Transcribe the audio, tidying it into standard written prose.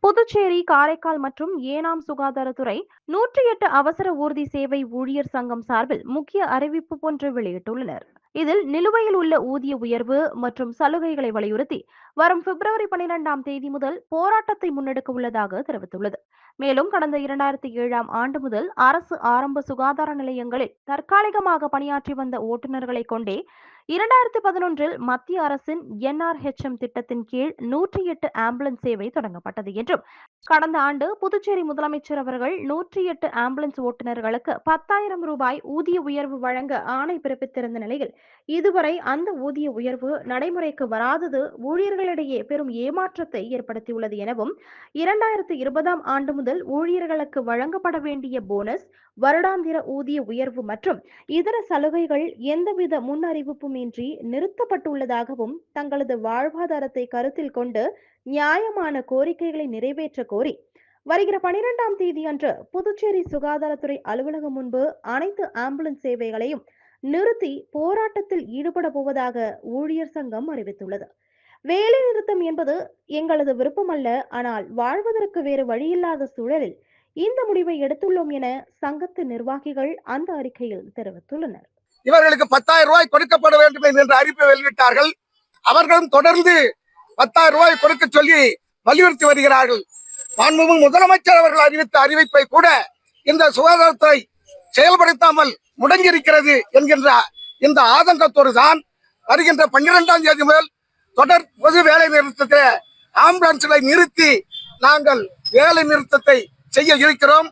புதுச்சேரி, காரைக்கால் மற்றும் ஏனாம் சுகாதாரத்துறை 108 அவசர ஊர்தி சேவை ஊழியர் சங்கம் சார்பில் முக்கிய அறிவிப்பு ஒன்று வெளியிட்டுள்ளனர். இதில் நிலுவையில் உள்ள ஊதிய உயர்வு மற்றும் சலுகைகளை வலியுறுத்தி வரும் பிப்ரவரி 12ஆம் தேதி முதல் போராட்டத்தை முன்னெடுக்க உள்ளதாக தெரிவித்துள்ளது. மேலும் கடந்த 2007ஆம் ஆண்டு முதல் அரசு ஆரம்ப சுகாதார நிலையங்களில் தற்காலிகமாக பணியாற்றி வந்த ஓட்டுநர்களை கொண்டே 2011இல் மத்திய அரசின் NRHM திட்டத்தின் கீழ் 108 ஆம்புலன்ஸ் சேவை தொடங்கப்பட்டது என்றும், கடந்த ஆண்டு புதுச்சேரி முதலமைச்சர் அவர்கள் 108 ஆம்புலன்ஸ் ஓட்டுநர்களுக்கு 10,000 ரூபாய் ஊதிய உயர்வு வழங்க ஆணை பிறப்பித்திருந்த நிலையில் இதுவரை அந்த ஊதிய உயர்வு நடைமுறைக்கு வராதது ஊழியர்களிடையே பெரும் ஏமாற்றத்தை ஏற்படுத்தியுள்ளது எனவும், 2020ஆம் ஆண்டு முதல் ஊழியர்களுக்கு வழங்கப்பட வேண்டிய போனஸ், வருடாந்திர ஊதிய உயர்வு மற்றும் இதர சலுகைகள் எந்தவித முன் அறிவிப்புமின்றி நிறுத்தப்பட்டுள்ளதாகவும், தங்களது வாழ்வாதாரத்தை கருத்தில் கொண்டு நியாயமான கோரிக்கைகளை நிறைவேற்ற கோரி வருகிற 12ஆம் தேதி அன்று புதுச்சேரி சுகாதாரத்துறை அலுவலகம் முன்பு அனைத்து ஆம்புலன்ஸ் சேவைகளையும் நிறுத்தி போராட்டத்தில் ஈடுபட போவதாக ஊழியர் சங்கம் அறிவித்துள்ளது. வேலை நிறுத்தம் என்பது எங்களது விருப்பமல்ல, ஆனால் வாழ்வதற்கு வேறு வழியில்லாத சூழலில் இந்த முடிவை எடுத்துள்ளோம் என சங்கத்து நிர்வாகிகள் அந்த அறிக்கையில் தெரிவித்துள்ளனர். இவர்களுக்கு 10,000 ரூபாய் கொடுக்கப்பட வேண்டும் என்ற அறிவிப்பை வெளியிட்டார்கள். அவர்களும் தொடர்ந்து 10,000 ரூபாய் கொடுக்க சொல்லி வலியுறுத்தி வருகிறார்கள். மாண்புமிகு முதலமைச்சர் அவர்கள் அறிவித்த அறிவிப்பை கூட இந்த சுகாதாரத்துறை செயல்படுத்தாமல் முடங்கியிருக்கிறது என்கின்ற இந்த ஆதங்கத்தோடு தான் வருகின்ற 12ஆம் தேதி முதல் தொடர் பொது வேலை நிறுத்தத்தை ஆம்புலன்ஸ்களை நிறுத்தி நாங்கள் வேலை நிறுத்தத்தை செய்ய இருக்கிறோம்.